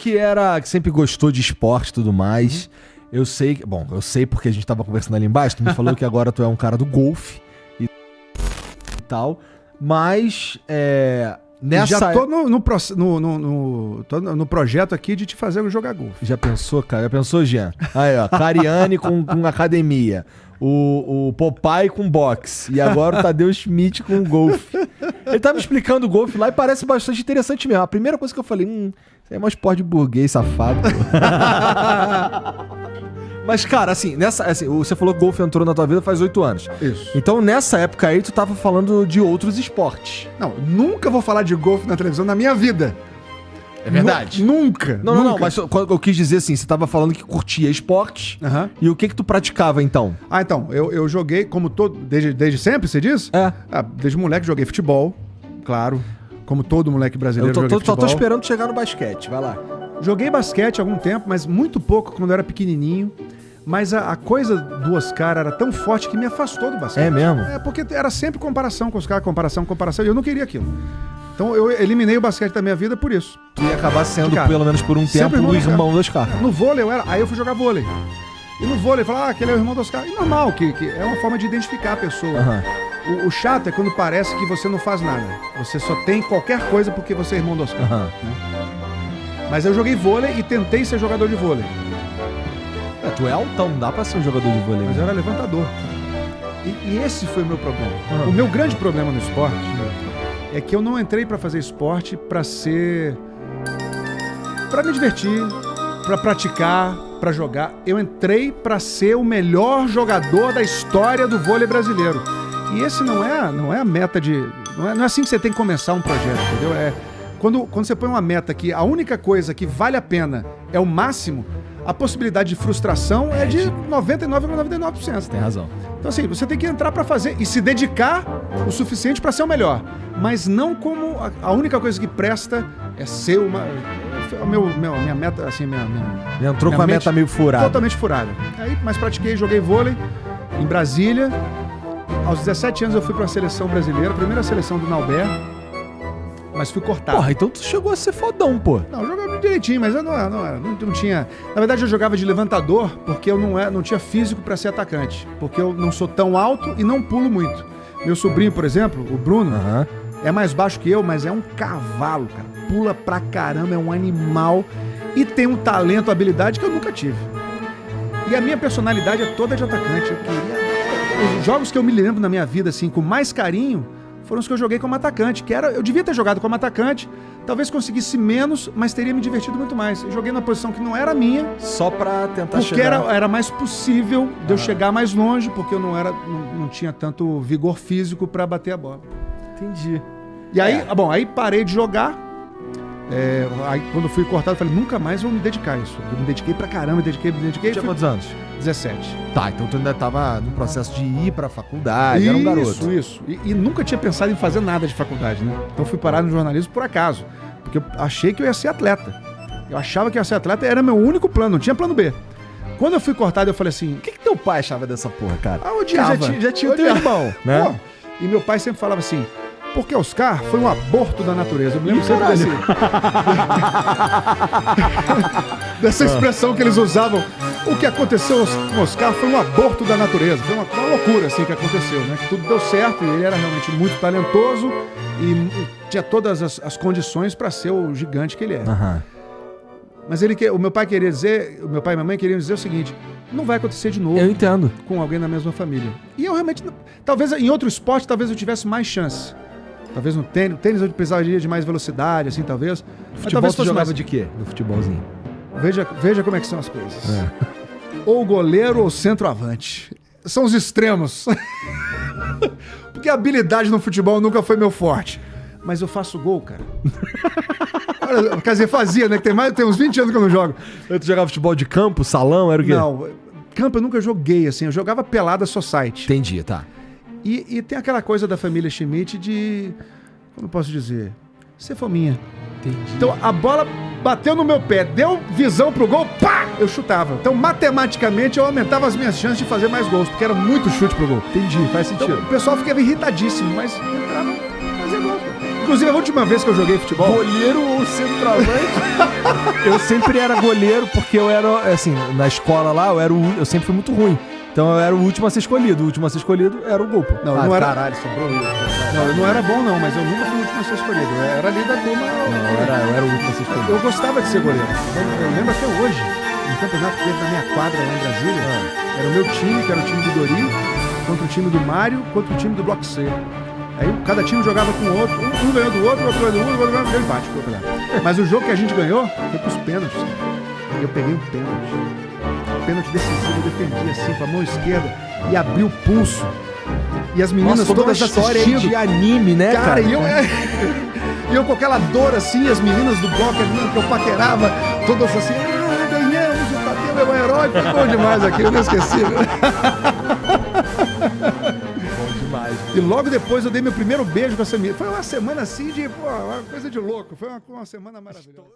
que sempre gostou de esporte e tudo mais. Eu sei porque a gente tava conversando ali embaixo, tu me falou que agora tu é um cara do golfe e tal, mas já tô no projeto aqui de te fazer jogar golfe. Já pensou, cara? Já pensou, Jean? Aí, ó, Cariani com academia, o Popeye com boxe e agora o Tadeu Schmidt com golfe. Ele tá me explicando o golfe lá e parece bastante interessante mesmo. A primeira coisa que eu falei, isso aí é um esporte de burguês safado. Mas, cara, assim, você falou que golfe entrou na tua vida faz 8 anos. Isso. Então, nessa época aí, tu tava falando de outros esportes. Não, nunca vou falar de golfe na televisão na minha vida. É verdade? Nunca. Não, mas eu quis dizer assim, você tava falando que curtia esportes. E o que tu praticava, então? Então, eu joguei como todo... Desde sempre, você diz? Desde moleque joguei futebol, claro. Como todo moleque brasileiro joguei futebol. Só tô esperando chegar no basquete, vai lá. Joguei basquete há algum tempo, mas muito pouco, quando eu era pequenininho. Mas a coisa do Oscar era tão forte que me afastou do basquete. É mesmo? Porque era sempre comparação com os caras, comparação, e eu não queria aquilo. Então eu eliminei o basquete da minha vida por isso. Tu ia acabar sendo, pelo menos por um tempo, o irmão do Oscar. No vôlei aí eu fui jogar vôlei. E no vôlei, falar, aquele é o irmão do Oscar. E normal, que é uma forma de identificar a pessoa. O chato é quando parece que você não faz nada. Você só tem qualquer coisa porque você é irmão do Oscar. Né? Mas eu joguei vôlei e tentei ser jogador de vôlei. Tu é altão, dá pra ser um jogador de vôlei. Mas eu era levantador. E esse foi o meu problema. O meu grande problema no esporte é que eu não entrei pra fazer esporte pra me divertir, pra praticar, pra jogar. Eu entrei pra ser o melhor jogador da história do vôlei brasileiro. E esse não é a meta de... Não é assim que você tem que começar um projeto, entendeu? Quando você põe uma meta que a única coisa que vale a pena é o máximo, a possibilidade de frustração é de 99,99%. Tem razão. Então assim, você tem que entrar pra fazer e se dedicar o suficiente pra ser o melhor. Mas não como a única coisa que presta é ser uma... Minha meta, assim, entrou com uma meta meio furada. Totalmente furada. Mas pratiquei, joguei vôlei em Brasília. Aos 17 anos eu fui pra seleção brasileira, primeira seleção do Nauber. Mas fui cortado. Porra, então tu chegou a ser fodão, pô. Não, eu jogava direitinho, mas eu não tinha... Na verdade, eu jogava de levantador porque eu não tinha físico pra ser atacante. Porque eu não sou tão alto e não pulo muito. Meu sobrinho, por exemplo, o Bruno, é mais baixo que eu, mas é um cavalo, cara. Pula pra caramba, é um animal e tem um talento, habilidade que eu nunca tive. E a minha personalidade é toda de atacante. Eu queria... Os jogos que eu me lembro na minha vida, assim, com mais carinho... foram os que eu joguei como atacante, eu devia ter jogado como atacante, talvez conseguisse menos, mas teria me divertido muito mais. Eu joguei na posição que não era minha. Só pra tentar chegar. Porque era mais possível de eu chegar mais longe, porque eu não tinha tanto vigor físico pra bater a bola. Entendi. E aí, aí parei de jogar. Aí quando eu fui cortado, eu falei, nunca mais vou me dedicar a isso. Eu me dediquei pra caramba, me dediquei. Tinha quantos anos? 17. Tá, então tu ainda tava no processo de ir pra faculdade, era um garoto. Isso. E nunca tinha pensado em fazer nada de faculdade, né? Então fui parar no jornalismo por acaso. Porque eu achei que eu ia ser atleta. Eu achava que eu ia ser atleta, era meu único plano, não tinha plano B. Quando eu fui cortado, eu falei assim... O que teu pai achava dessa porra, cara? Odiava. Já tinha o teu irmão, né? Pô, e meu pai sempre falava assim... Porque Oscar foi um aborto da natureza. Eu me lembro sempre dessa expressão que eles usavam. O que aconteceu com Oscar foi um aborto da natureza. Foi uma loucura assim que aconteceu, né? Que tudo deu certo e ele era realmente muito talentoso e tinha todas as condições para ser o gigante que ele era. Mas o meu pai e minha mãe queriam dizer o seguinte: não vai acontecer de novo. Eu entendo. Com alguém da mesma família. E eu realmente, talvez em outro esporte, talvez eu tivesse mais chance. Talvez no tênis eu precisaria de mais velocidade, assim, talvez. Futebol talvez tu jogava de quê? No futebolzinho? Veja como é que são as coisas. Ou goleiro ou centroavante. São os extremos. Porque a habilidade no futebol nunca foi meu forte. Mas eu faço gol, cara. Quer dizer, fazia, né? Tem uns 20 anos que eu não jogo. Tu jogava futebol de campo, salão, era o quê? Não, campo eu nunca joguei, assim. Eu jogava pelada society. Entendi, tá. E tem aquela coisa da família Schmidt de... Como eu posso dizer? Ser fominha. Entendi. Então a bola bateu no meu pé, deu visão pro gol, pá! Eu chutava. Então matematicamente eu aumentava as minhas chances de fazer mais gols, porque era muito chute pro gol. Entendi, faz sentido. Então, o pessoal ficava irritadíssimo, mas entrava, fazia gol. Inclusive, a última vez que eu joguei futebol... Goleiro ou centroavante? Eu sempre era goleiro porque eu era, assim, na escola lá, eu sempre fui muito ruim. Então eu era o último a ser escolhido. O último a ser escolhido era o gol, pô. Não, não era... Caralho, sobrou isso. Não, eu não era bom não, mas eu nunca fui o último a ser escolhido. Eu era ali da turma. Eu era o último a ser escolhido. Eu gostava de ser goleiro. Eu lembro até hoje, no campeonato que teve na minha quadra lá em Brasília, era o meu time, que era o time do Dori, contra o time do Mário, contra o time do Bloco C. Aí cada time jogava com o outro, um ganhou do outro, o outro ganhou do outro, o outro ganhou do empate. Mas o jogo que a gente ganhou foi pros pênaltis. Eu peguei um pênalti. Pênalti decisivo, eu defendi assim com a mão esquerda e abri o pulso. E as meninas todas assistindo. De anime, né, cara? E eu com aquela dor assim, as meninas do bloco que eu paquerava, todas assim, ganhamos, o Tadeu é o herói, foi bom demais aqui, eu não esqueci. Bom demais. E logo depois eu dei meu primeiro beijo com essa menina. Foi uma semana assim de, pô, uma coisa de louco, foi uma semana maravilhosa.